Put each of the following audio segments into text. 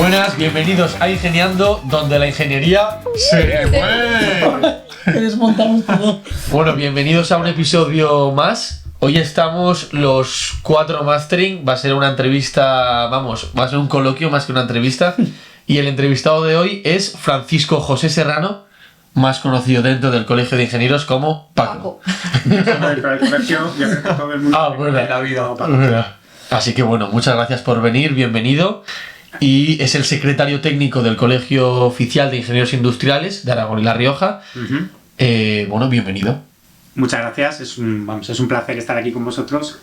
Buenas, bienvenidos a Ingeniando, donde la ingeniería se mueve. Desmontamos todo. Bueno, bienvenidos a un episodio más. Hoy estamos los 4 mastering. Va a ser una entrevista, vamos, va a ser un coloquio más que una entrevista. Y el entrevistado de hoy es Francisco José Serrano, más conocido dentro del Colegio de Ingenieros como Paco. Bueno. Así que bueno, muchas gracias por venir, bienvenido. Y es el secretario técnico del Colegio Oficial de Ingenieros Industriales de Aragón y La Rioja. Bueno, bienvenido. Muchas gracias, es un placer estar aquí con vosotros.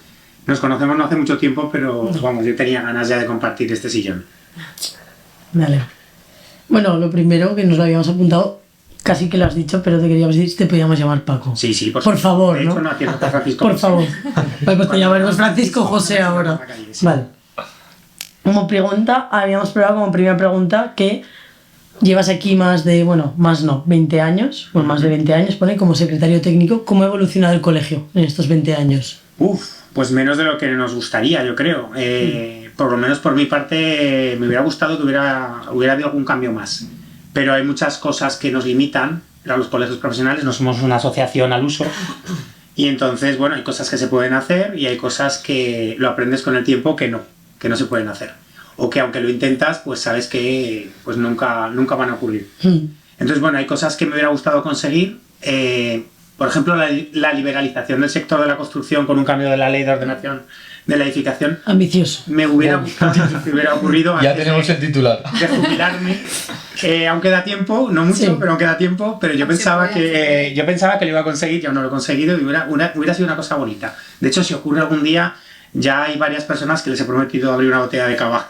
Nos conocemos no hace mucho tiempo, pero vamos, yo tenía ganas ya de compartir este sillón. Vale. Bueno, lo primero que nos lo habíamos apuntado, casi que lo has dicho, pero te queríamos decir si te podíamos llamar Paco. Sí, por favor, de ¿no? hecho, no hacía falta Francisco. Por favor. Vale, pues te llamaremos Francisco José ahora. Vale. Como pregunta, habíamos probado como primera pregunta que llevas aquí más de, 20 años, más de 20 años, pone como secretario técnico. ¿Cómo ha evolucionado el colegio en estos 20 años? Pues menos de lo que nos gustaría, yo creo. Por lo menos por mi parte me hubiera gustado que hubiera habido algún cambio más. Pero hay muchas cosas que nos limitan a los colegios profesionales, no somos una asociación al uso. Y entonces, bueno, hay cosas que se pueden hacer y hay cosas que lo aprendes con el tiempo que no se pueden hacer. O que aunque lo intentas, pues sabes que pues nunca van a ocurrir. Entonces, bueno, hay cosas que me hubiera gustado conseguir. Por ejemplo, la liberalización del sector de la construcción con un cambio de la ley de ordenación de la edificación. Ambicioso. Me hubiera gustado que hubiera ocurrido antes. Ya tenemos el titular. De jubilarme. Aún queda tiempo, no mucho, sí, pero aún queda tiempo. Pero yo pensaba que lo iba a conseguir, yo no lo he conseguido y hubiera sido una cosa bonita. De hecho, si ocurre algún día, ya hay varias personas que les he prometido abrir una botella de cava.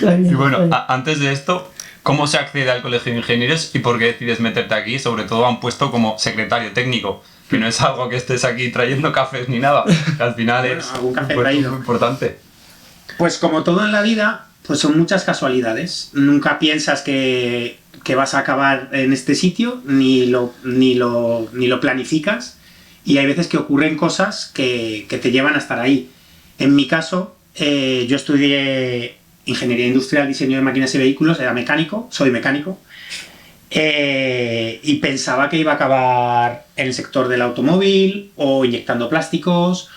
Y bueno, antes de esto, ¿cómo se accede al Colegio de Ingenieros y por qué decides meterte aquí, sobre todo a un puesto como secretario técnico? Que no es algo que estés aquí trayendo cafés ni nada, que al final es algún café muy traído. importante. Pues como todo en la vida, pues son muchas casualidades. Nunca piensas que vas a acabar en este sitio, ni lo planificas, y hay veces que ocurren cosas que te llevan a estar ahí. En mi caso, yo estudié Ingeniería Industrial, Diseño de Máquinas y Vehículos, era mecánico, soy mecánico, y pensaba que iba a acabar en el sector del automóvil, o inyectando plásticos,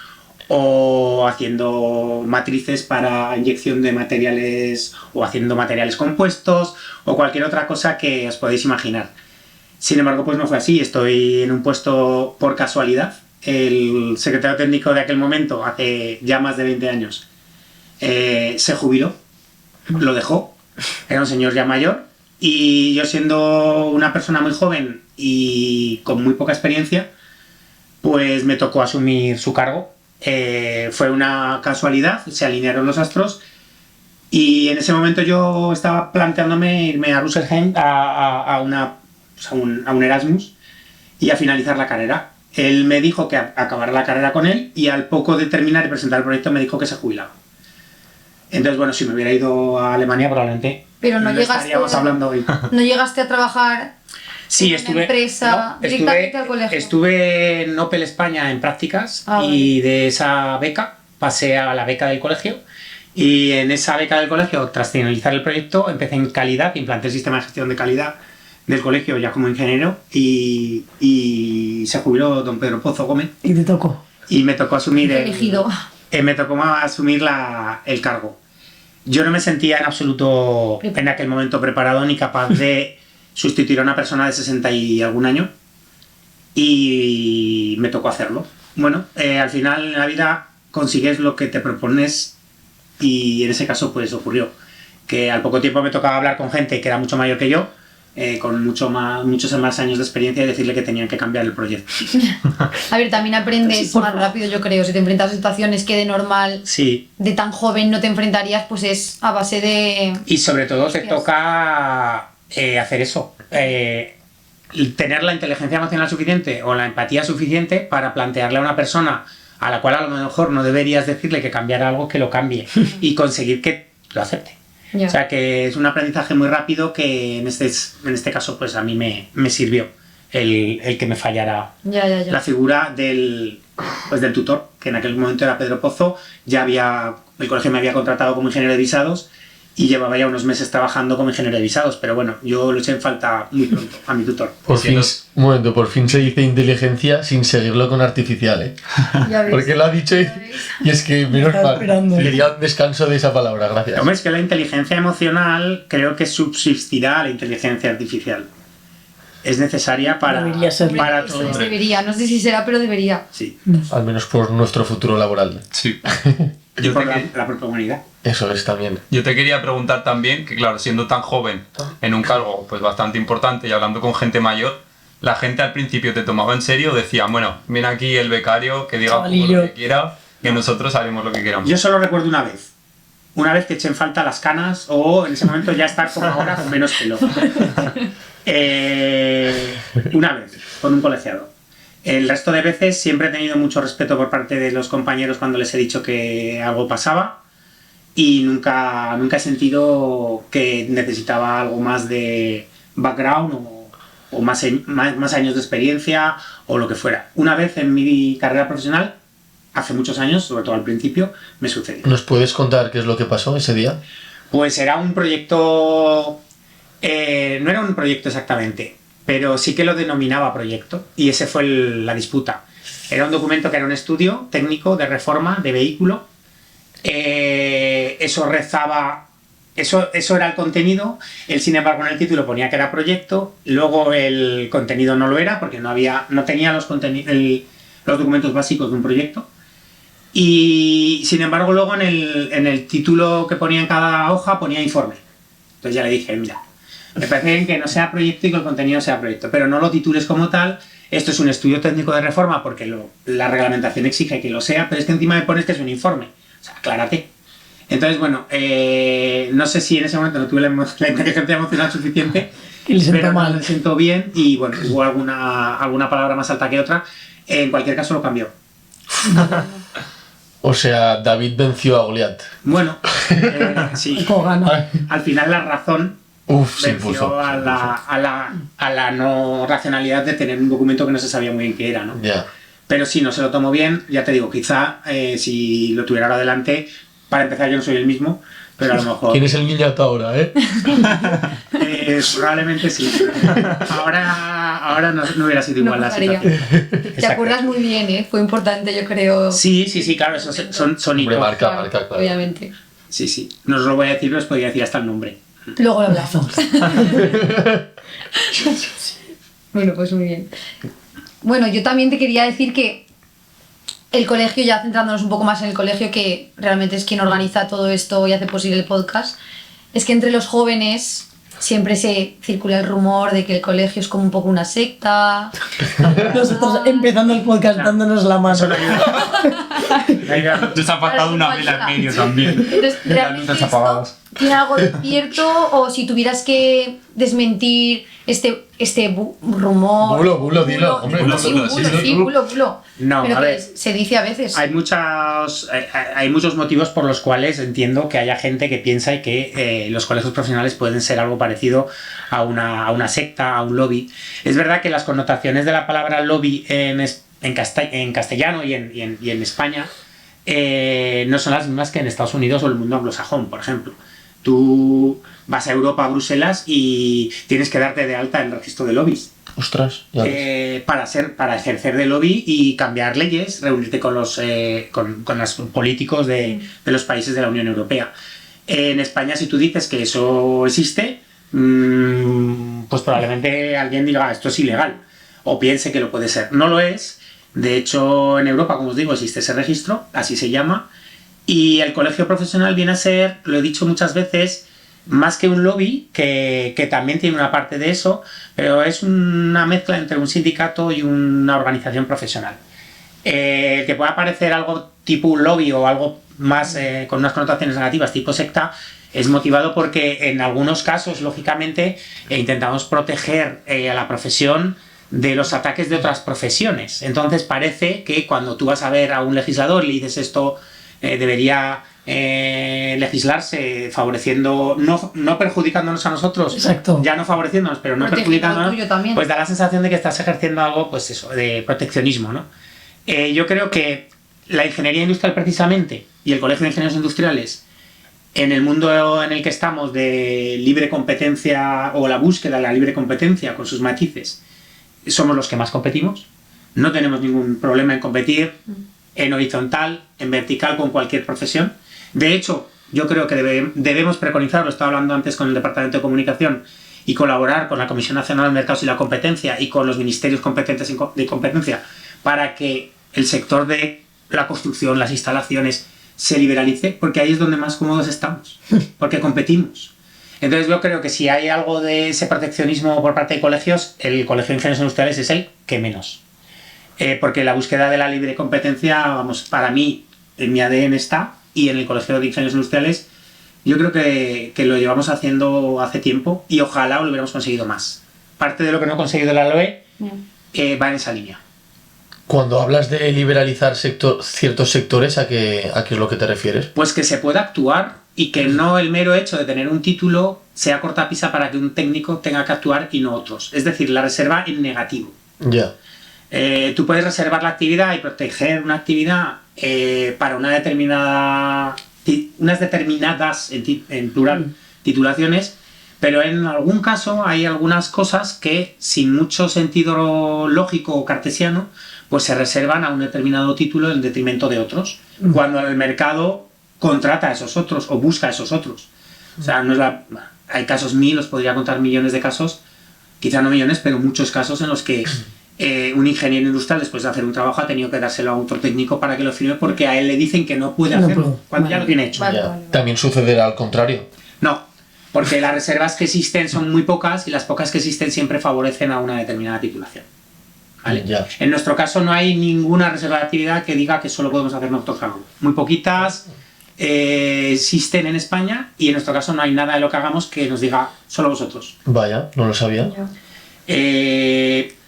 o haciendo matrices para inyección de materiales, o haciendo materiales compuestos, o cualquier otra cosa que os podéis imaginar. Sin embargo, pues no fue así. Estoy en un puesto por casualidad. El secretario técnico de aquel momento, hace ya más de 20 años, se jubiló, lo dejó, era un señor ya mayor, y yo, siendo una persona muy joven y con muy poca experiencia, pues me tocó asumir su cargo. Fue una casualidad, se alinearon los astros, y en ese momento yo estaba planteándome irme a Rüsselsheim a un Erasmus y a finalizar la carrera. Él me dijo que acabara la carrera con él, y al poco de terminar y presentar el proyecto me dijo que se jubilaba. Entonces, bueno, si me hubiera ido a Alemania probablemente no estaríamos hablando hoy. ¿No llegaste a trabajar sí, en una empresa directamente al colegio? Estuve en Opel España en prácticas y de esa beca pasé a la beca del colegio, y en esa beca del colegio, tras finalizar el proyecto, empecé en calidad, implanté el sistema de gestión de calidad del colegio ya como ingeniero, y se jubiló don Pedro Pozo Gómez. ¿Y te tocó? Y me tocó asumir me tocó asumir el cargo. Yo no me sentía en absoluto en aquel momento preparado ni capaz de sustituir a una persona de 60 y algún año, y me tocó hacerlo. Bueno, al final en la vida consigues lo que te propones, y en ese caso pues ocurrió que al poco tiempo me tocaba hablar con gente que era mucho mayor que yo, con muchos más años de experiencia, y decirle que tenían que cambiar el proyecto. A ver, también aprendes más rápido, yo creo. Si te enfrentas a situaciones que de normal, sí, de tan joven no te enfrentarías, pues es a base de... Y sobre todo te toca hacer eso, tener la inteligencia emocional suficiente o la empatía suficiente para plantearle a una persona a la cual a lo mejor no deberías decirle que cambiara algo, que lo cambie, y conseguir que lo acepte. O sea que es un aprendizaje muy rápido que en este caso pues a mí me sirvió el que me fallara la figura del tutor, que en aquel momento era Pedro Pozo. El colegio me había contratado como ingeniero de visados, y llevaba ya unos meses trabajando como ingeniero de visados, pero bueno, yo lo eché en falta muy pronto a mi tutor. Por fin, un momento, por fin se dice inteligencia sin seguirlo con artificial, ¿eh? Ya ves. Porque lo ha dicho y es que menos Estaba mal. esperando. Quería un descanso de esa palabra, gracias. Hombre, es que la inteligencia emocional creo que subsistirá a la inteligencia artificial. Es necesaria para Debería serlo. para todo. Debería, no sé si será, pero debería. Sí, Al menos por nuestro futuro laboral. Sí. y Yo por te, la propia humanidad. Eso es también. yo te quería preguntar también, que claro, siendo tan joven, en un cargo pues bastante importante y hablando con gente mayor, la gente al principio te tomaba en serio, decía, bueno, viene aquí el becario, que diga un poco Chavalillo. lo que quiera, que nosotros haremos lo que queramos. Yo solo recuerdo una vez que eché en falta las canas o en ese momento ya estar como ahora con menos pelo. Una vez, con un colegiado. El resto de veces siempre he tenido mucho respeto por parte de los compañeros cuando les he dicho que algo pasaba y nunca he sentido que necesitaba algo más de background o más años de experiencia o lo que fuera. Una vez en mi carrera profesional, hace muchos años, sobre todo al principio, me sucedió. ¿Nos puedes contar qué es lo que pasó ese día? Pues era un proyecto... no era un proyecto exactamente, pero sí que lo denominaba proyecto y ese fue la disputa. Era un documento que era un estudio técnico de reforma de vehículo. Eso rezaba... Eso era el contenido. Él, sin embargo, en el título ponía que era proyecto. Luego el contenido no lo era porque no tenía los documentos básicos de un proyecto. Y sin embargo, luego en el título que ponía en cada hoja ponía informe. Entonces ya le dije, mira, me parece bien que no sea proyecto y que el contenido sea proyecto, pero no lo titules como tal. Esto es un estudio técnico de reforma porque la reglamentación exige que lo sea, pero es que encima me pones que es un informe. O sea, aclárate. Entonces, bueno, no sé si en ese momento no tuve la inteligencia emocional suficiente, Y le sentó pero mal. no le sentó bien y bueno, hubo alguna palabra más alta que otra. En cualquier caso lo cambió. O sea, David venció a Goliat. Bueno, sí. Poco gana. Al final la razón Uf, se venció impuso. a la no racionalidad de tener un documento que no se sabía muy bien qué era, ¿no? Ya. Pero sí, no se lo tomó bien, ya te digo, quizá si lo tuviera ahora delante, para empezar yo no soy el mismo, pero a lo mejor... ¿Quién es el niño hasta ahora, eh? Probablemente sí. Ahora no hubiera sido igual No la pasaría. situación. Te Exacto. acuerdas muy bien, ¿eh? Fue importante, yo creo. Sí, claro, esos son Hombre, hitos. marca, claro. Obviamente. Sí. No os lo voy a decir, pero os podría decir hasta el nombre. Luego lo hablamos. Bueno, pues muy bien. Bueno, yo también te quería decir que el colegio, ya centrándonos un poco más en el colegio, que realmente es quien organiza todo esto y hace posible el podcast, es que entre los jóvenes siempre se circula el rumor de que el colegio es como un poco una secta. Nosotros empezando el podcast dándonos la mano. Nos ha faltado una vela en medio también. Entonces, Las ¿realmente luces esto apagadas. tiene algo de cierto? O si tuvieras que desmentir este rumor... Bulo, dilo, hombre, bulo, bulo, sí, sí, bulo. No, Pero a que ver. se dice a veces. Hay muchos motivos por los cuales entiendo que haya gente que piensa y que los colegios profesionales pueden ser algo parecido a una secta, a un lobby. Es verdad que las connotaciones de la palabra lobby en castellano y en España no son las mismas que en Estados Unidos o el mundo anglosajón, por ejemplo. Tú vas a Europa, a Bruselas, y tienes que darte de alta en el registro de lobbies. Ostras, ya ves. Para ejercer de lobby y cambiar leyes, reunirte con los políticos de los países de la Unión Europea. En España, si tú dices que eso existe, pues probablemente alguien diga esto es ilegal o piense que lo puede ser. No lo es. De hecho, en Europa, como os digo, existe ese registro, así se llama, y el colegio profesional viene a ser, lo he dicho muchas veces, más que un lobby, que también tiene una parte de eso, pero es una mezcla entre un sindicato y una organización profesional. Que pueda parecer algo tipo un lobby o algo más con unas connotaciones negativas tipo secta, es motivado porque en algunos casos, lógicamente, intentamos proteger a la profesión de los ataques de otras profesiones. Entonces parece que cuando tú vas a ver a un legislador y le dices esto debería legislarse favoreciendo, no perjudicándonos a nosotros, Exacto. ya no favoreciéndonos, pero no Protegiendo perjudicándonos, lo tuyo también. pues da la sensación de que estás ejerciendo algo, pues eso, de proteccionismo, ¿no? Yo creo que la ingeniería industrial precisamente y el Colegio de Ingenieros Industriales En el mundo en el que estamos de libre competencia o la búsqueda de la libre competencia con sus matices, somos los que más competimos. No tenemos ningún problema en competir en horizontal, en vertical, con cualquier profesión. De hecho, yo creo que debemos preconizar, lo estaba hablando antes con el Departamento de Comunicación, y colaborar con la Comisión Nacional de Mercados y la Competencia y con los ministerios competentes de competencia para que el sector de la construcción, las instalaciones, se liberalice, porque ahí es donde más cómodos estamos, porque competimos. Entonces yo creo que si hay algo de ese proteccionismo por parte de colegios, el Colegio de Ingenieros Industriales es el que menos. Porque la búsqueda de la libre competencia, vamos, para mí, en mi ADN está, y en el Colegio de Ingenieros Industriales yo creo que lo llevamos haciendo hace tiempo y ojalá lo hubiéramos conseguido más. Parte de lo que no ha conseguido la LOE va en esa línea. Cuando hablas de liberalizar ciertos sectores, ¿a qué es lo que te refieres? Pues que se pueda actuar y que no el mero hecho de tener un título sea cortapisa para que un técnico tenga que actuar y no otros. Es decir, la reserva en negativo. Ya. Tú puedes reservar la actividad y proteger una actividad para unas determinadas, en plural, titulaciones, pero en algún caso hay algunas cosas que, sin mucho sentido lógico o cartesiano, pues se reservan a un determinado título en detrimento de otros, cuando el mercado contrata a esos otros o busca a esos otros. O sea, hay casos os podría contar millones de casos, quizá no millones, pero muchos casos en los que un ingeniero industrial, después de hacer un trabajo, ha tenido que dárselo a otro técnico para que lo firme porque a él le dicen que no puede hacerlo, cuando ya lo tiene hecho. Vale. También sucederá al contrario. No, porque las reservas que existen son muy pocas y las pocas que existen siempre favorecen a una determinada titulación. ¿Vale? Ya. En nuestro caso no hay ninguna reserva de actividad que diga que solo podemos hacer nosotros algo. Muy poquitas existen en España y en nuestro caso no hay nada de lo que hagamos que nos diga solo vosotros. Vaya, no lo sabía.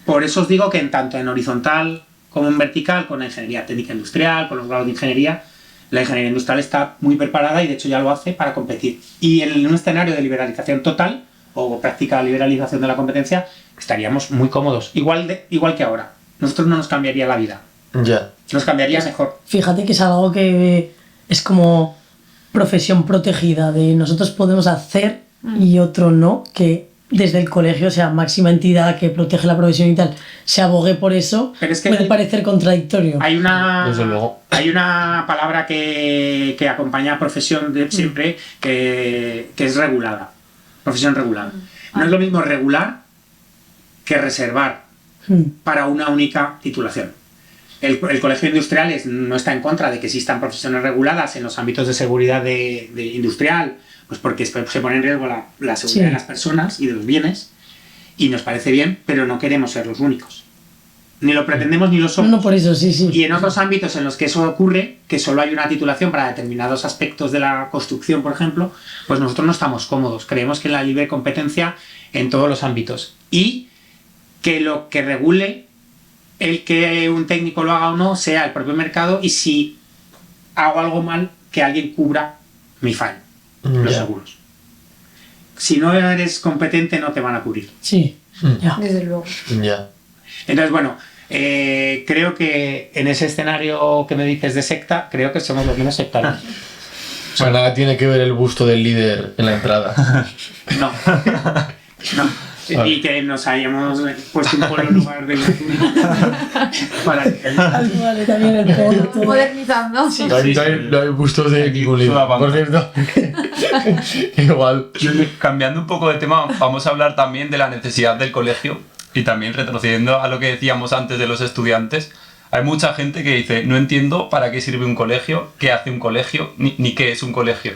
Por eso os digo que tanto en horizontal como en vertical, con la ingeniería técnica industrial, con los grados de ingeniería, la ingeniería industrial está muy preparada y de hecho ya lo hace para competir. Y en un escenario de liberalización total o práctica liberalización de la competencia, estaríamos muy cómodos, igual que ahora. Nosotros no nos cambiaría la vida, Ya. nos cambiaría mejor. Fíjate que es algo que es como profesión protegida, de nosotros podemos hacer y otro no, que desde el colegio, o sea, máxima entidad que protege la profesión y tal, se abogue por eso, Pero es que puede parecer contradictorio. Hay Desde luego. una palabra que acompaña a profesión de siempre, que es regulada. Profesión regulada. No es lo mismo regular que reservar para una única titulación. El Colegio de Industriales no está en contra de que existan profesiones reguladas en los ámbitos de seguridad de industrial, pues porque se pone en riesgo la seguridad de las personas y de los bienes, y nos parece bien, pero no queremos ser los únicos. Ni lo pretendemos ni lo somos. No, por eso, sí. Y en otros ámbitos en los que eso ocurre, que solo hay una titulación para determinados aspectos de la construcción, por ejemplo, pues nosotros no estamos cómodos. Creemos que la libre competencia en todos los ámbitos. Y que lo que regule el que un técnico lo haga o no sea el propio mercado, y si hago algo mal, que alguien cubra mi fallo, los seguros. Si no eres competente, no te van a cubrir. Sí, ya. Desde luego. Ya. Entonces, bueno, creo que en ese escenario que me dices de secta, creo que somos los menos sectarios. O sea, nada tiene que ver el busto del líder en la entrada. No. Y que nos hayamos puesto un polo en lugar de para que Vale, también el punto. Modernizando. No hay bustos de ningún líder. Por cierto. Igual. Cambiando un poco de tema, vamos a hablar también de la necesidad del colegio y también retrocediendo a lo que decíamos antes de los estudiantes. Hay mucha gente que dice, no entiendo para qué sirve un colegio, qué hace un colegio, ni qué es un colegio.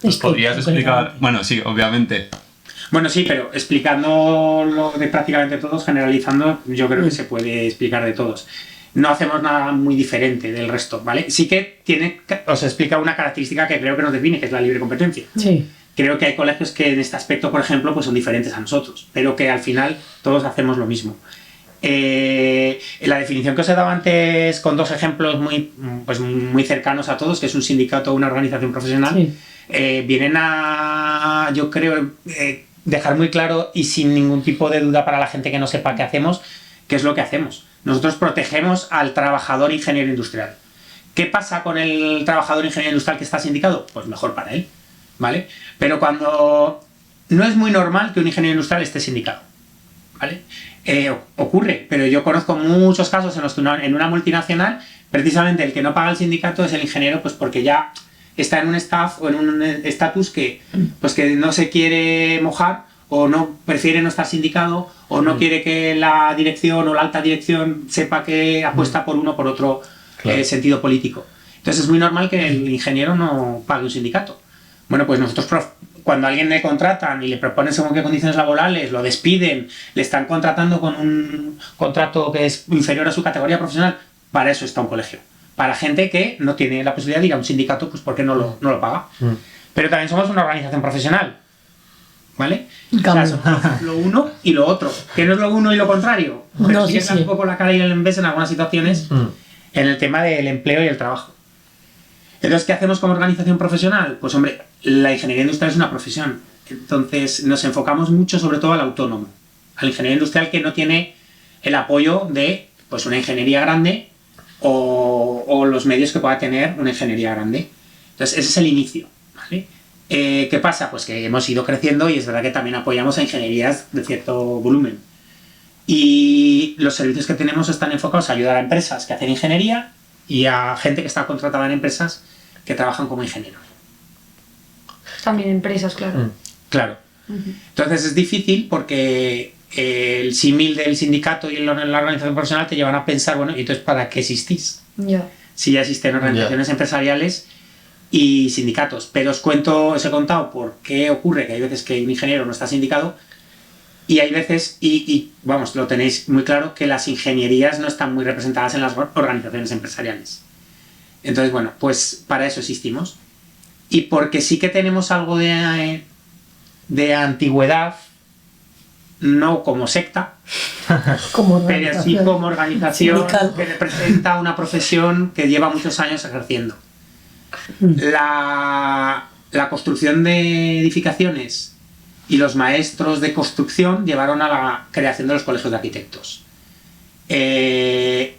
¿Nos podrías explicar? Bueno, sí, obviamente. Bueno, sí, pero explicando lo de prácticamente todos, generalizando, yo creo que se puede explicar de todos. No hacemos nada muy diferente del resto, ¿vale? Sí que os explica una característica que creo que nos define, que es la libre competencia. Sí. Creo que hay colegios que en este aspecto, por ejemplo, pues son diferentes a nosotros, pero que al final todos hacemos lo mismo. La definición que os he dado antes con dos ejemplos muy cercanos a todos, que es un sindicato o una organización profesional, Sí. Vienen a, yo creo, dejar muy claro y sin ningún tipo de duda para la gente que no sepa qué hacemos, qué es lo que hacemos. Nosotros protegemos al trabajador ingeniero industrial. ¿Qué pasa con el trabajador ingeniero industrial que está sindicado? Pues mejor para él. ¿vale? Pero cuando no es muy normal que un ingeniero industrial esté sindicado, ¿vale? Ocurre, pero yo conozco muchos casos en los que en una multinacional, precisamente el que no paga el sindicato es el ingeniero, pues porque ya está en un staff o en un estatus que, pues que no se quiere mojar, o no prefiere no estar sindicado, o no quiere que la dirección o la alta dirección sepa que apuesta por uno o por otro sentido político. Entonces es muy normal que el ingeniero no pague un sindicato. Bueno, pues nosotros cuando a alguien le contratan y le proponen según qué condiciones laborales, lo despiden, le están contratando con un contrato que es inferior a su categoría profesional, para eso está un colegio. Para gente que no tiene la posibilidad de ir a un sindicato, pues porque no lo paga. Pero también somos una organización profesional, ¿vale? O sea, somos lo uno y lo otro. ¿Qué no es lo uno y lo contrario? Pero No, sí que es un poco la cara y el envés en algunas situaciones en el tema del empleo y el trabajo. Entonces, ¿qué hacemos como organización profesional? Pues hombre, la ingeniería industrial es una profesión. Entonces, nos enfocamos mucho sobre todo al autónomo, al ingeniero industrial que no tiene el apoyo de pues una ingeniería grande o los medios que pueda tener una ingeniería grande. Entonces, ese es el inicio, ¿vale? ¿Qué pasa? Pues que hemos ido creciendo y es verdad que también apoyamos a ingenierías de cierto volumen. Y los servicios que tenemos están enfocados a ayudar a empresas que hacen ingeniería y a gente que está contratada en empresas que trabajan como ingenieros. También empresas, claro. Claro. Entonces es difícil porque el símil del sindicato y la organización profesional te llevan a pensar, bueno, ¿y entonces para qué existís? Ya. Si ya existen organizaciones empresariales y sindicatos. Pero os he contado por qué ocurre que hay veces que un ingeniero no está sindicado y hay veces, y vamos, lo tenéis muy claro, que las ingenierías no están muy representadas en las organizaciones empresariales. Entonces, bueno, pues para eso existimos. Y porque sí que tenemos algo de antigüedad, no como secta, pero sí como organización sindical, que representa una profesión que lleva muchos años ejerciendo. La construcción de edificaciones y los maestros de construcción llevaron a la creación de los colegios de arquitectos.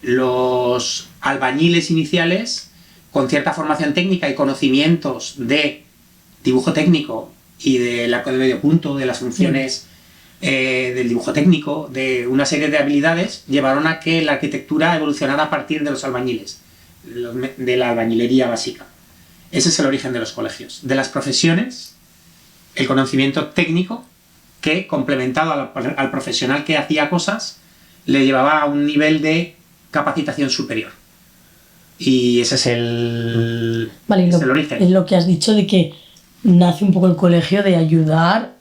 Los albañiles iniciales, con cierta formación técnica y conocimientos de dibujo técnico y del arco de medio punto, de las funciones del dibujo técnico, de una serie de habilidades, llevaron a que la arquitectura evolucionara a partir de los albañiles, de la albañilería básica. Ese es el origen de los colegios. De las profesiones, el conocimiento técnico que, complementado al profesional que hacía cosas, le llevaba a un nivel de capacitación superior. Y ese es el origen. Es lo que has dicho de que nace un poco el colegio de ayudar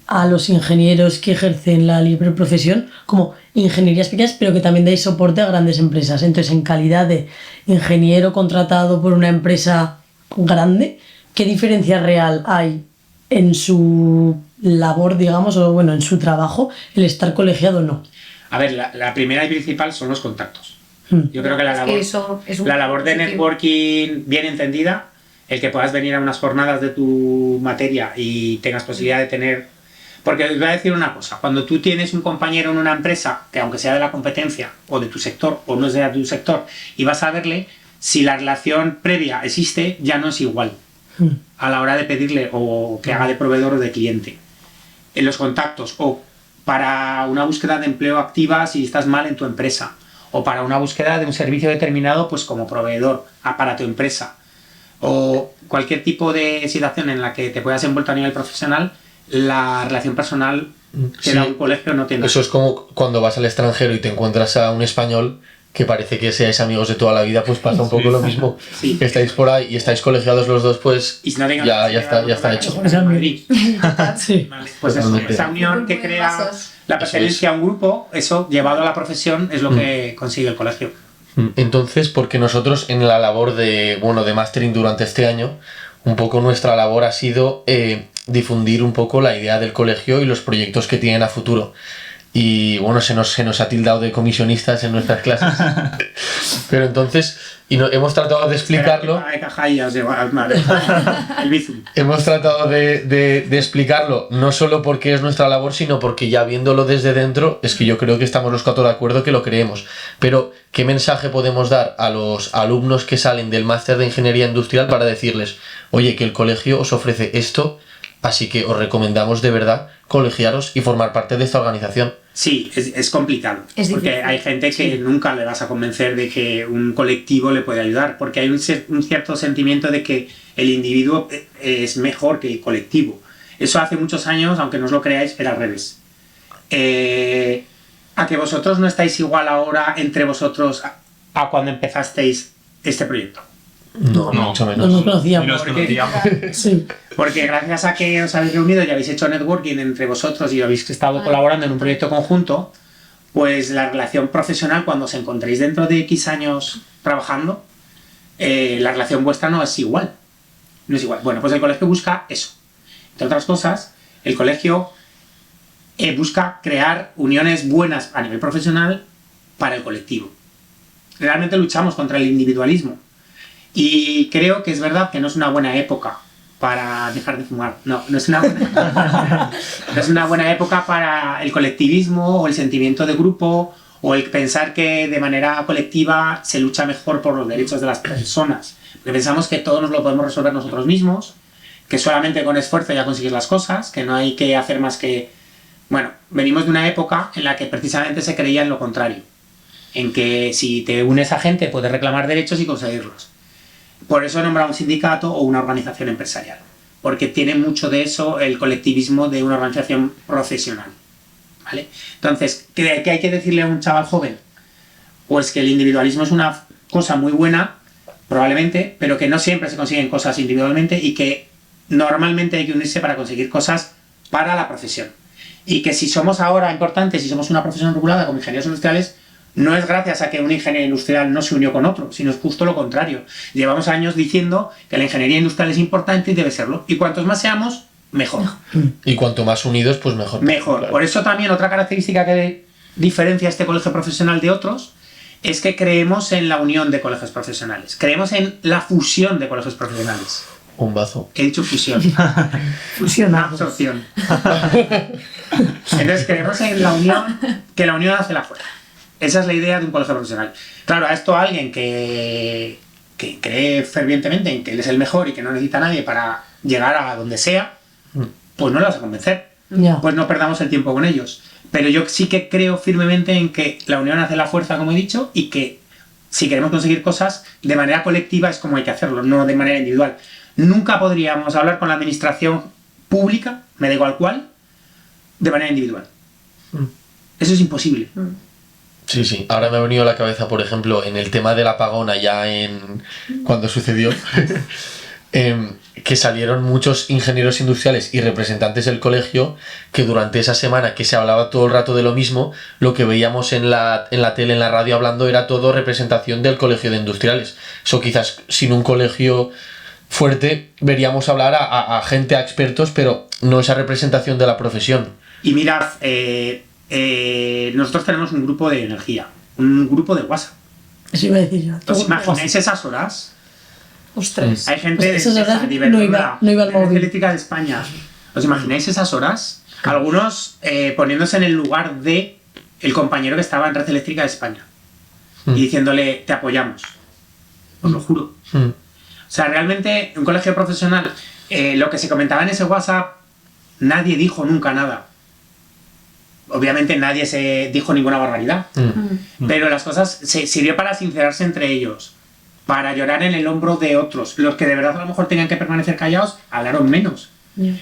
a los ingenieros que ejercen la libre profesión como ingenierías pequeñas, pero que también dais soporte a grandes empresas. Entonces, en calidad de ingeniero contratado por una empresa grande, ¿qué diferencia real hay en su labor, digamos, o bueno, en su trabajo, el estar colegiado o no? A ver, la primera y principal son los contactos. Yo creo que la labor de networking bien entendida, el que puedas venir a unas jornadas de tu materia y tengas posibilidad de tener... Porque os voy a decir una cosa, cuando tú tienes un compañero en una empresa, que aunque sea de la competencia, o de tu sector, o no es de tu sector, y vas a verle, si la relación previa existe, ya no es igual a la hora de pedirle o que haga de proveedor o de cliente. En los contactos, o para una búsqueda de empleo activa si estás mal en tu empresa, o para una búsqueda de un servicio determinado pues como proveedor para tu empresa, o cualquier tipo de situación en la que te puedas envuelto a nivel profesional, la relación personal que da un colegio no tiene. Eso es como cuando vas al extranjero y te encuentras a un español que parece que seáis amigos de toda la vida, pues pasa un poco lo mismo. Sí. Estáis por ahí y estáis colegiados los dos, pues y si no ya está hecho. Sí. Vale, pues eso, esa unión que crea la pertenencia a un grupo, eso llevado a la profesión es lo que consigue el colegio. Entonces, porque nosotros en la labor de mastering durante este año, un poco nuestra labor ha sido difundir un poco la idea del colegio y los proyectos que tienen a futuro. y bueno, se nos ha tildado de comisionistas en nuestras clases. Pero entonces, hemos tratado de explicarlo. El Bizum. Hemos tratado de explicarlo no solo porque es nuestra labor, sino porque ya viéndolo desde dentro, es que yo creo que estamos los cuatro de acuerdo que lo creemos. Pero, ¿qué mensaje podemos dar a los alumnos que salen del máster de Ingeniería Industrial para decirles, oye, que el colegio os ofrece esto, así que os recomendamos de verdad colegiaros y formar parte de esta organización? Sí, es complicado, Es porque difícil. hay gente que nunca le vas a convencer de que un colectivo le puede ayudar, porque hay un cierto sentimiento de que el individuo es mejor que el colectivo. Eso hace muchos años, aunque no os lo creáis, era al revés. A que vosotros no estáis igual ahora entre vosotros a cuando empezasteis este proyecto. No, No. mucho No menos. nos conocíamos. Y nos conocíamos. Sí. Porque gracias a que os habéis reunido y habéis hecho networking entre vosotros y habéis estado colaborando en un proyecto conjunto, pues la relación profesional, cuando os encontréis dentro de X años trabajando, la relación vuestra no es igual. No es igual. Bueno, pues el colegio busca eso. Entre otras cosas, el colegio busca crear uniones buenas a nivel profesional para el colectivo. Realmente luchamos contra el individualismo. Y creo que es verdad que no es una buena época para dejar de fumar. No es una buena, no es una buena época para el colectivismo o el sentimiento de grupo o el pensar que de manera colectiva se lucha mejor por los derechos de las personas. Porque pensamos que todo nos lo podemos resolver nosotros mismos, que solamente con esfuerzo ya consigues las cosas, que no hay que hacer más que... Bueno, venimos de una época en la que precisamente se creía en lo contrario, en que si te unes a gente puedes reclamar derechos y conseguirlos. Por eso he nombrado un sindicato o una organización empresarial, porque tiene mucho de eso el colectivismo de una organización profesional, ¿vale? Entonces, ¿qué hay que decirle a un chaval joven? Pues que el individualismo es una cosa muy buena, probablemente, pero que no siempre se consiguen cosas individualmente y que normalmente hay que unirse para conseguir cosas para la profesión. Y que si somos ahora importantes, si somos una profesión regulada como ingenieros industriales, no es gracias a que un ingeniero industrial no se unió con otro, sino es justo lo contrario. Llevamos años diciendo que la ingeniería industrial es importante y debe serlo. Y cuantos más seamos, mejor. Y cuanto más unidos, pues mejor. Mejor. Claro. Por eso también otra característica que diferencia este colegio profesional de otros es que creemos en la unión de colegios profesionales. Creemos en la fusión de colegios profesionales. Un bazo. He dicho fusión. Fusionados. Absorción. Entonces creemos en la unión, que la unión hace la fuerza. Esa es la idea de un colegio profesional. Claro, a esto alguien que cree fervientemente en que él es el mejor y que no necesita a nadie para llegar a donde sea, pues no le vas a convencer. Ya. Pues no perdamos el tiempo con ellos. Pero yo sí que creo firmemente en que la unión hace la fuerza, como he dicho, y que si queremos conseguir cosas de manera colectiva es como hay que hacerlo, no de manera individual. Nunca podríamos hablar con la administración pública, me da igual cuál, de manera individual. Eso es imposible. Sí, sí. Ahora me ha venido a la cabeza, por ejemplo, en el tema del apagón allá cuando sucedió, que salieron muchos ingenieros industriales y representantes del colegio que durante esa semana que se hablaba todo el rato de lo mismo, lo que veíamos en la tele, en la radio hablando, era todo representación del colegio de industriales. Eso quizás sin un colegio fuerte veríamos hablar a gente, a expertos, pero no esa representación de la profesión. Y mirad, nosotros tenemos un grupo de energía, un grupo de WhatsApp. Eso iba a decir yo. ¿Os imagináis esas horas? Ostras. Hay gente Pues esas de horas esa no Iberdrola, iba al de Red móvil. Eléctrica de España. ¿Os imagináis esas horas? Algunos poniéndose en el lugar de el compañero que estaba en Red Eléctrica de España y diciéndole, te apoyamos. Os lo juro. O sea, realmente, un colegio profesional, lo que se comentaba en ese WhatsApp, nadie dijo nunca nada. Obviamente nadie se dijo ninguna barbaridad. Pero las cosas se sirvió para sincerarse entre ellos, para llorar en el hombro de otros. Los que de verdad a lo mejor tenían que permanecer callados, hablaron menos.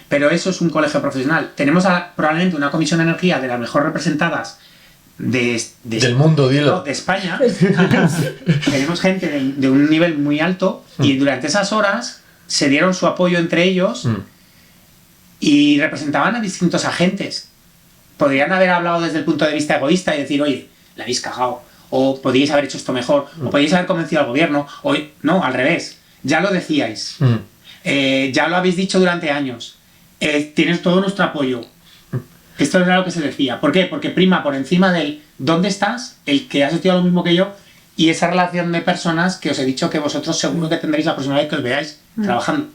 Pero eso es un colegio profesional. Tenemos probablemente una comisión de energía de las mejor representadas Del mundo, dilo. no, de España. Tenemos gente de un nivel muy alto y durante esas horas se dieron su apoyo entre ellos y representaban a distintos agentes. Podrían haber hablado desde el punto de vista egoísta y decir, oye, la habéis cagado, o podríais haber hecho esto mejor, o podríais haber convencido al gobierno, o no, al revés, ya lo decíais, ya lo habéis dicho durante años, tienes todo nuestro apoyo. Esto era lo que se decía. ¿Por qué? Porque prima por encima del ¿dónde estás? El que has estudiado lo mismo que yo y esa relación de personas que os he dicho que vosotros seguro que tendréis la próxima vez que os veáis trabajando.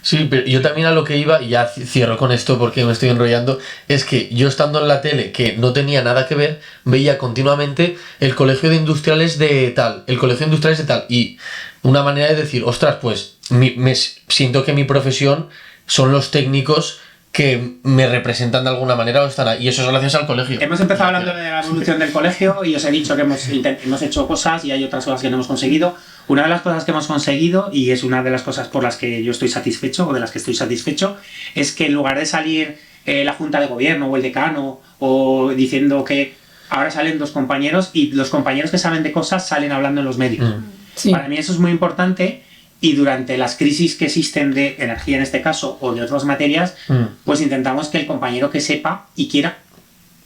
Sí, pero yo también a lo que iba, y ya cierro con esto porque me estoy enrollando, es que yo estando en la tele, que no tenía nada que ver, veía continuamente el colegio de industriales de tal, el colegio de industriales de tal, y una manera de decir, ostras, pues me siento que mi profesión son los técnicos que me representan de alguna manera o están ahí, y eso es gracias al colegio. Hemos empezado hablando de la evolución del colegio y os he dicho que hemos hecho cosas y hay otras cosas que no hemos conseguido. Una de las cosas que hemos conseguido, y es una de las cosas por las que yo estoy satisfecho, o de las que estoy satisfecho, es que en lugar de salir la junta de gobierno o el decano o diciendo que ahora salen dos compañeros y los compañeros que saben de cosas salen hablando en los medios. Sí. Para mí eso es muy importante. Y durante las crisis que existen de energía en este caso o de otras materias, pues intentamos que el compañero que sepa y quiera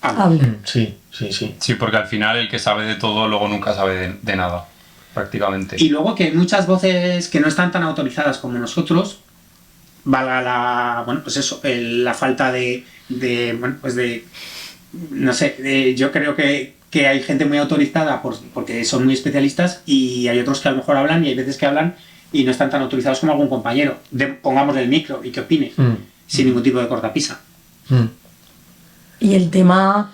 hable. Sí. Sí, porque al final el que sabe de todo luego nunca sabe de nada, prácticamente. Y luego que muchas voces que no están tan autorizadas como nosotros, valga la, bueno, pues eso, la falta no sé, yo creo que hay gente muy autorizada porque son muy especialistas y hay otros que a lo mejor hablan y hay veces que hablan y no están tan autorizados como algún compañero. Pongámosle el micro y que opine, sin ningún tipo de cortapisa. Y el tema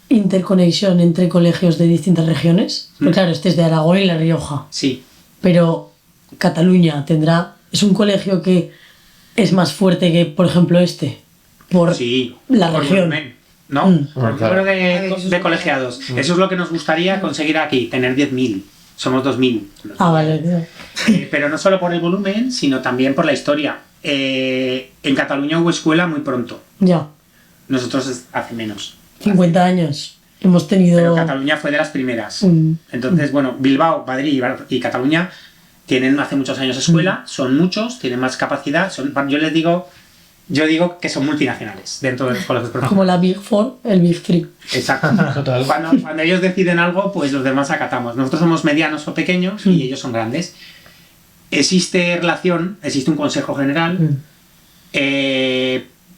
interconexión entre colegios de distintas regiones. Pues claro, este es de Aragón y La Rioja. Sí. Pero Cataluña es un colegio que es más fuerte que, por ejemplo, este. Por sí, la por región. volumen, ¿no? Por claro. número de colegiados. Eso es lo que nos gustaría conseguir aquí, tener 10.000. Somos 2.000. Ah, vale. Pero no solo por el volumen, sino también por la historia. En Cataluña hubo escuela muy pronto. Ya. Nosotros hace menos. 50 años. Hemos tenido... Pero Cataluña fue de las primeras. Entonces, bueno, Bilbao, Madrid y Cataluña tienen hace muchos años escuela, son muchos, tienen más capacidad. Yo digo que son multinacionales dentro de los colegios profesionales. Como la Big Four, el Big Three. Exacto. Cuando ellos deciden algo, pues los demás acatamos. Nosotros somos medianos o pequeños y ellos son grandes. Existe relación, existe un consejo general,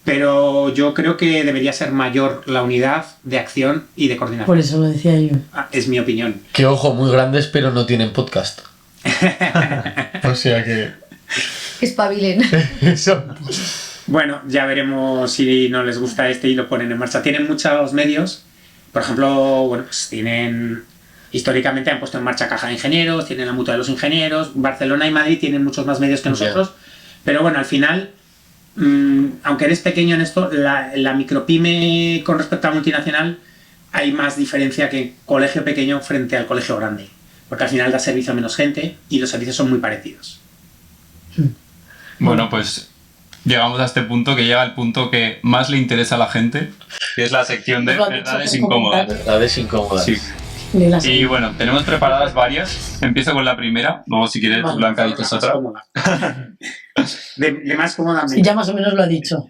pero yo creo que debería ser mayor la unidad de acción y de coordinación. Por eso lo decía yo. Es mi opinión. Que ojo, muy grandes, pero no tienen podcast. O sea que... Espabilen. Eso. Bueno, ya veremos si no les gusta este y lo ponen en marcha. Tienen muchos medios. Por ejemplo, bueno, pues históricamente han puesto en marcha Caja de Ingenieros, tienen la Mutua de los Ingenieros. Barcelona y Madrid tienen muchos más medios que nosotros. Pero bueno, al final, aunque eres pequeño en esto, la micropyme con respecto a la multinacional, hay más diferencia que colegio pequeño frente al colegio grande. Porque al final da servicio a menos gente y los servicios son muy parecidos. Bueno, pues llegamos a este punto que llega el punto que más le interesa a la gente, que es la sección de verdades incómodas. Verdades incómodas. Sí. Y bueno, tenemos preparadas varias. Empiezo con la primera, luego si quieres, Blanca, dices otra. De más cómoda. Ya más o menos lo ha dicho.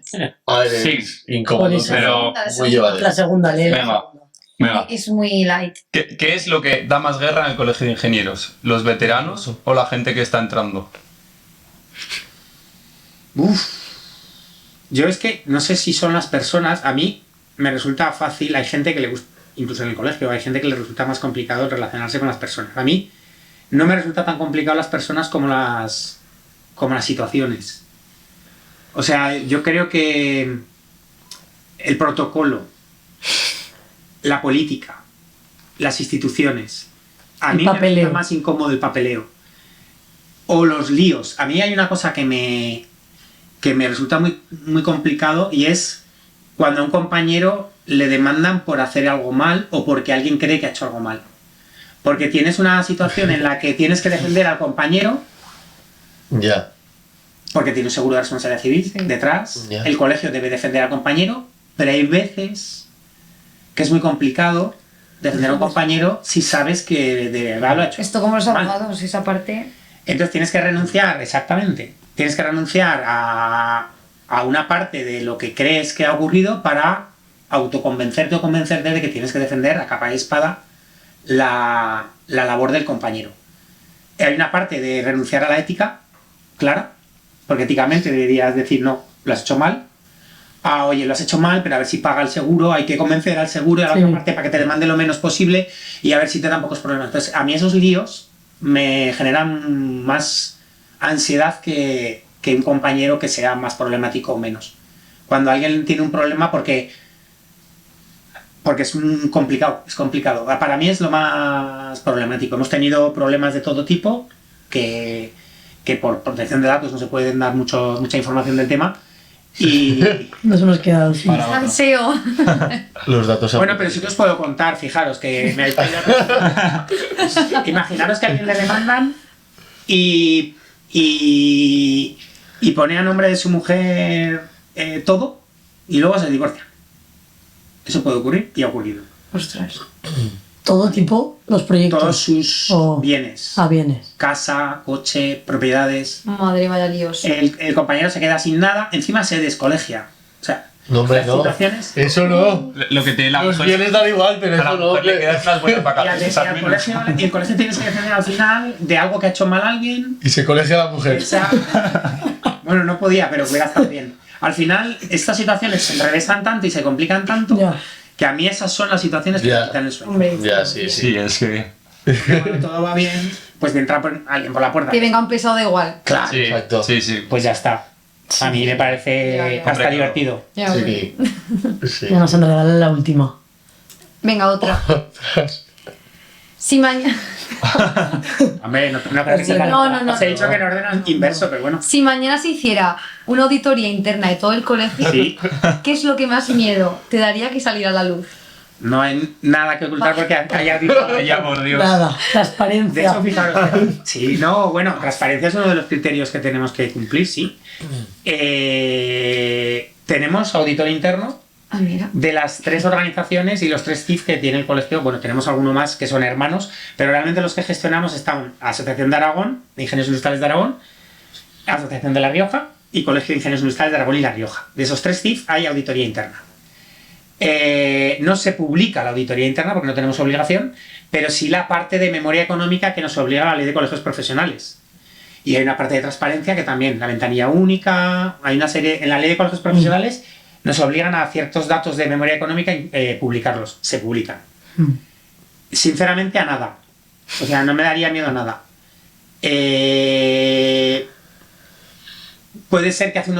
Sí, incómodo, Por eso. pero muy La llevadero. segunda ley. Venga. Es muy light. ¿Qué es lo que da más guerra en el colegio de ingenieros? ¿Los veteranos o la gente que está entrando? Yo es que no sé si son las personas. A mí me resulta fácil. Hay gente que le gusta, incluso en el colegio, hay gente que le resulta más complicado relacionarse con las personas. A mí no me resulta tan complicado las personas como las situaciones. O sea, yo creo que el protocolo, la política, las instituciones, a mí me resulta más incómodo el papeleo. O los líos. A mí hay una cosa que me resulta muy, muy complicado y es cuando a un compañero le demandan por hacer algo mal o porque alguien cree que ha hecho algo mal. Porque tienes una situación en la que tienes que defender al compañero porque tiene un seguro de responsabilidad civil detrás. El colegio debe defender al compañero, pero hay veces que es muy complicado defender a un compañero si sabes que de verdad lo ha hecho. Esto como los abogados, esa parte... Entonces tienes que renunciar, exactamente. Tienes que renunciar a una parte de lo que crees que ha ocurrido para autoconvencerte o convencerte de que tienes que defender a capa y espada la labor del compañero. Hay una parte de renunciar a la ética, clara, porque éticamente deberías decir no, lo has hecho mal. oye, lo has hecho mal, pero a ver si paga el seguro, hay que convencer al seguro y a la otra parte para que te demande lo menos posible y a ver si te dan pocos problemas. Entonces, a mí esos líos me generan más ansiedad que un compañero que sea más problemático o menos. Cuando alguien tiene un problema porque es complicado. Para mí es lo más problemático. Hemos tenido problemas de todo tipo que por protección de datos no se pueden dar mucha información del tema. Y Nos hemos quedado sin. Anseo. Los datos. bueno, pero sí que os puedo contar, fijaros que me habéis pedido. Imaginaros que a alguien le demandan y pone a nombre de su mujer todo y luego se divorcia. Eso puede ocurrir y ha ocurrido. Ostras. Todo tipo, los proyectos. Todos sus bienes. Bienes. Casa, coche, propiedades. Madre, vaya líos. El compañero se queda sin nada, encima se descolegia. O sea, No, hombre, las no. situaciones. Eso no. Lo que tiene la Los mujer. bienes dan igual, pero A la eso no. mujer le quedan unas buenas Y vacaciones. al menos. el colegio tienes que defender al final de algo que ha hecho mal alguien. Y se colegia la mujer. Bueno, no podía, pero hubiera estado bien. Al final, estas situaciones se enrevesan tanto y se complican tanto Ya. que a mí esas son las situaciones que Ya. me quitan el sueño. Hombre, Ya, sí. Sí, es que. Cuando todo va bien, pues de entrar alguien por la puerta. que venga un pesado da igual. Claro, Sí, Exacto. sí. pues ya está. A mí me parece Ya, ya. hasta Hombre, divertido. Ya, hombre. Sí. Sí. Ya nos han regalado la última. Venga, otra. Si mañana. Hombre, no parece que No. os he dicho que en orden inverso, pero bueno. Si mañana se hiciera una auditoría interna de todo el colegio, Sí. ¿qué es lo que más miedo te daría que saliera a la luz? No hay nada que ocultar porque haya dicho. Ya, por Dios. Nada, De transparencia. hecho, fijaros. Sí, no, bueno, transparencia es uno de los criterios que tenemos que cumplir, sí. Tenemos auditor interno Ah, mira. de las 3 organizaciones y los 3 CIF que tiene el colegio. Bueno, tenemos alguno más que son hermanos, pero realmente los que gestionamos están Asociación de Aragón, de Ingenieros Industriales de Aragón, Asociación de La Rioja y Colegio de Ingenieros Industriales de Aragón y La Rioja. De esos 3 CIF hay auditoría interna. No se publica la auditoría interna porque no tenemos obligación, pero sí la parte de memoria económica que nos obliga a la ley de colegios profesionales. Y hay una parte de transparencia que también, la ventanilla única, hay una serie, en la ley de colegios profesionales nos obligan a ciertos datos de memoria económica publicarlos, se publican. Sinceramente a nada, o sea, no me daría miedo a nada. Puede ser que hace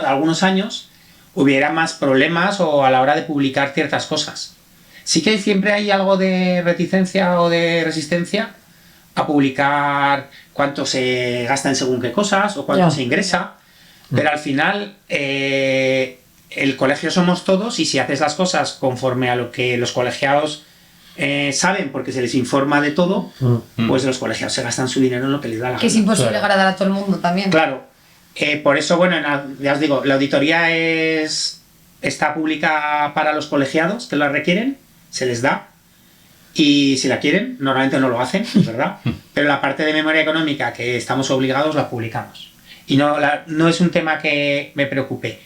algunos años, hubiera más problemas o a la hora de publicar ciertas cosas. Sí que siempre hay algo de reticencia o de resistencia a publicar cuánto se gasta en según qué cosas o cuánto se ingresa, pero al final el colegio somos todos y si haces las cosas conforme a lo que los colegiados saben porque se les informa de todo, pues los colegiados se gastan su dinero en lo que les da la Que es gana. imposible Claro. agradar a todo el mundo también. Claro. Por eso, bueno, ya os digo, la auditoría está pública para los colegiados que la requieren, se les da, y si la quieren, normalmente no lo hacen, es verdad, pero la parte de memoria económica que estamos obligados la publicamos. Y no es un tema que me preocupe.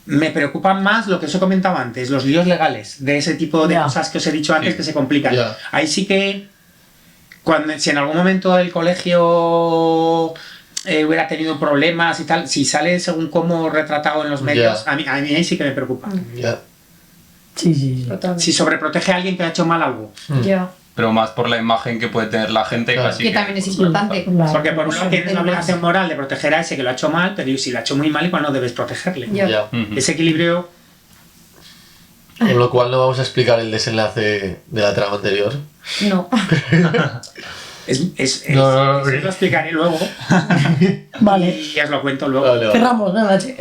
Me preocupan más lo que os he comentado antes, los líos legales, de ese tipo de cosas que os he dicho antes que se complican. Ya. Ahí sí que, si en algún momento el colegio hubiera tenido problemas y tal, si sale según cómo retratado en los medios, a mí ahí sí que me preocupa. Ya. Sí. Totalmente. Si sobreprotege a alguien que ha hecho mal algo. Ya. Pero más por la imagen que puede tener la gente. Claro. Así Que también es importante. Claro. Porque por un lado tienes la obligación moral de proteger a ese que lo ha hecho mal, pero si lo ha hecho muy mal, igual no debes protegerle. Ya. Ya. Ujú. Ese equilibrio, Con lo cual no vamos a explicar el desenlace de la trama anterior. No. lo explicaré luego Vale. y os lo cuento luego. Vale, vale. Cerramos, nada, che.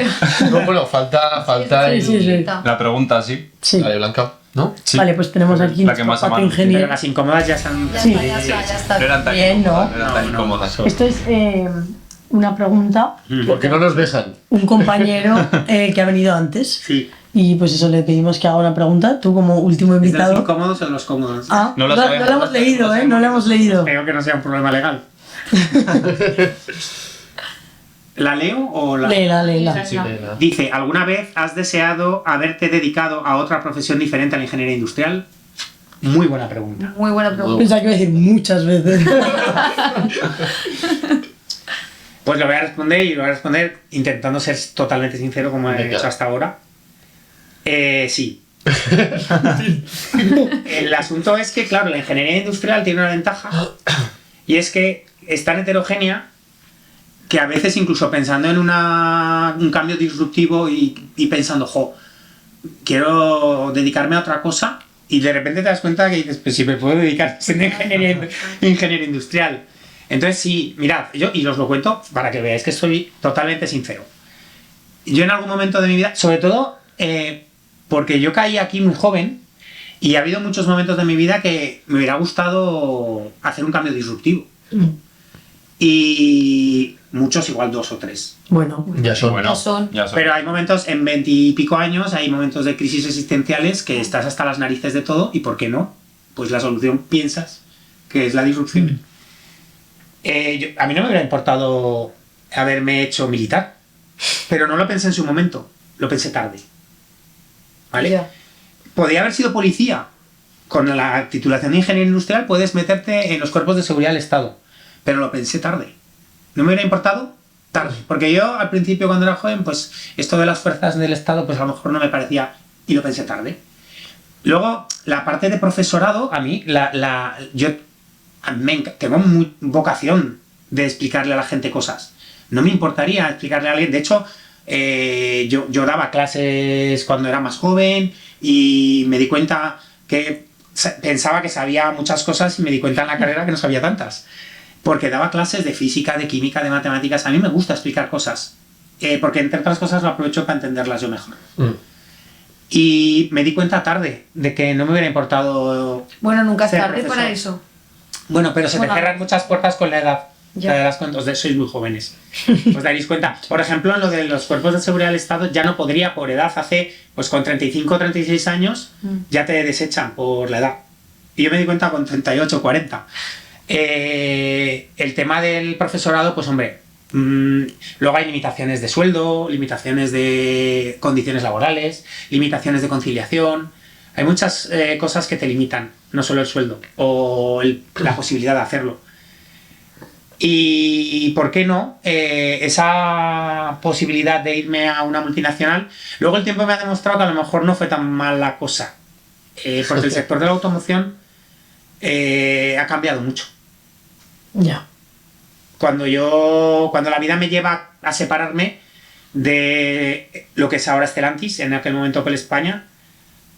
No, bueno, falta el... Sí. La pregunta, sí. Sí. Vale, Blanca, ¿no? Sí. Vale, pues tenemos aquí La que más nuestro ama. patio Pero ingeniero. las incómodas ya están. Ya Sí. está, ya está. No eran tan Bien, incómodas. ¿no? No eran tan No, incómodas. Esto es una pregunta. Porque no nos dejan. Un compañero que ha venido antes. Sí. Y pues eso, le pedimos que haga una pregunta. Tú como último ¿Es de los invitado. incómodos o de los cómodos? Ah, No lo no sabemos, lo hemos no leído, lo no lo hemos leído. Espero que no sea un problema legal. ¿La leo o la...? Léela. Sí, nena. Dice, ¿alguna vez has deseado haberte dedicado a otra profesión diferente a la ingeniería industrial? Muy buena pregunta. Muy buena pregunta. Pensaba que iba a decir muchas veces. Pues lo voy a responder y lo voy a responder intentando ser totalmente sincero como he Venga. hecho hasta ahora. Sí. El asunto es que, claro, la ingeniería industrial tiene una ventaja y es que es tan heterogénea que a veces incluso pensando en un cambio disruptivo y pensando, quiero dedicarme a otra cosa y de repente te das cuenta que dices, pues si me puedo dedicar a ser ingeniería industrial. Entonces sí, mirad, y os lo cuento para que veáis que soy totalmente sincero. Yo en algún momento de mi vida, sobre todo porque yo caí aquí muy joven y ha habido muchos momentos de mi vida que me hubiera gustado hacer un cambio disruptivo. Y muchos, igual 2 o 3. Bueno, Ya son. Bueno, Ya son. Pero hay momentos, en 20 y pico años, hay momentos de crisis existenciales que estás hasta las narices de todo y ¿por qué no? Pues la solución piensas que es la disrupción. A mí no me hubiera importado haberme hecho militar, pero no lo pensé en su momento, lo pensé tarde. ¿Vale? Ya. Podría haber sido policía. Con la titulación de ingeniero industrial puedes meterte en los cuerpos de seguridad del Estado, pero lo pensé tarde. ¿No me hubiera importado? Tarde. Porque yo al principio cuando era joven, pues esto de las fuerzas del Estado, pues a lo mejor no me parecía y lo pensé tarde. Luego, la parte de profesorado, a mí, yo tengo vocación de explicarle a la gente cosas. No me importaría explicarle a alguien. De hecho, yo daba clases cuando era más joven y me di cuenta que pensaba que sabía muchas cosas y me di cuenta en la carrera que no sabía tantas. Porque daba clases de física, de química, de matemáticas. A mí me gusta explicar cosas. Porque entre otras cosas lo aprovecho para entenderlas yo mejor. Y me di cuenta tarde de que no me hubiera importado. Bueno, nunca es ser tarde profesor. para eso. Bueno, pero se te cierran muchas puertas con la edad. Ya. Te das cuenta, sois muy jóvenes. Os daréis cuenta. Por ejemplo, en lo de los cuerpos de seguridad del Estado, ya no podría por edad. Pues con 35 o 36 años ya te desechan por la edad. Y yo me di cuenta con 38 o 40. El tema del profesorado, pues hombre, luego hay limitaciones de sueldo, limitaciones de condiciones laborales, limitaciones de conciliación. Hay muchas cosas que te limitan, no solo el sueldo o la posibilidad de hacerlo. Y ¿por qué no? Esa posibilidad de irme a una multinacional, luego el tiempo me ha demostrado que a lo mejor no fue tan mala cosa, porque el sector de la automoción ha cambiado mucho. ya. Cuando la vida me lleva a separarme de lo que es ahora Stellantis, en aquel momento Opel España,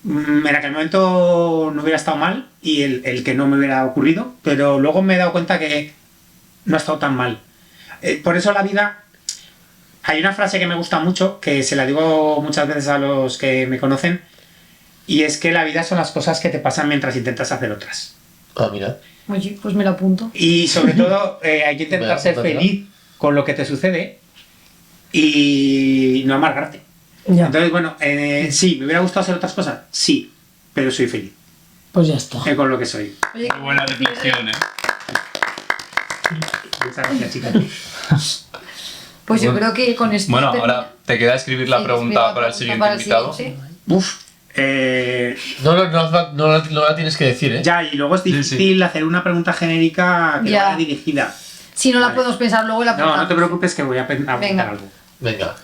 en aquel momento no hubiera estado mal y el que no me hubiera ocurrido, pero luego me he dado cuenta que no ha estado tan mal. Por eso la vida... Hay una frase que me gusta mucho, que se la digo muchas veces a los que me conocen, y es que la vida son las cosas que te pasan mientras intentas hacer otras. Ah, mira. Oye, pues me lo apunto. Y sobre todo hay que intentar ser feliz con lo que te sucede y no amargarte. Ya. Entonces, bueno, sí, ¿me hubiera gustado hacer otras cosas? Sí, pero soy feliz Pues ya está. con lo que soy. Oye, Qué buena reflexión, ¿eh? Muchas gracias, chicas. pues yo Bueno. creo que con esto... Bueno, termina. ahora te queda escribir la Sí, pregunta escribo la para el pregunta siguiente para el invitado. siguiente. Uf. No la tienes que decir, ¿eh? Ya, y luego es difícil hacer una pregunta genérica que Ya. vaya dirigida. Si no la Vale. podemos pensar luego, la No, apuntamos. no te preocupes que voy a apuntar Venga. algo. Venga.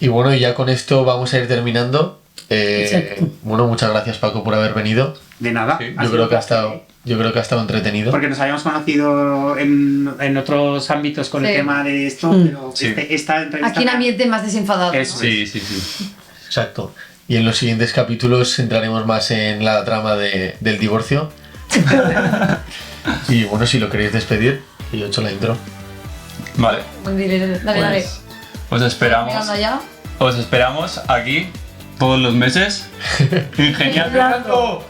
Y bueno, y ya con esto vamos a ir terminando. Exacto. Bueno, muchas gracias, Paco, por haber venido. De nada. Sí, Ha Yo sido creo un que ha placer, estado, yo creo que ha estado entretenido. Porque nos habíamos conocido en otros ámbitos con el Sí. tema de esto, pero Sí. esta entrevista... Aquí en ambiente más desenfadado. ¿no? Eso. Sí, sí, sí. Exacto. Y en los siguientes capítulos entraremos más en la trama del divorcio. Y bueno, si lo queréis despedir, yo he hecho la intro. Vale, Dale, dale. os esperamos. Llegando allá. Os esperamos aquí todos los meses. Ingeniando.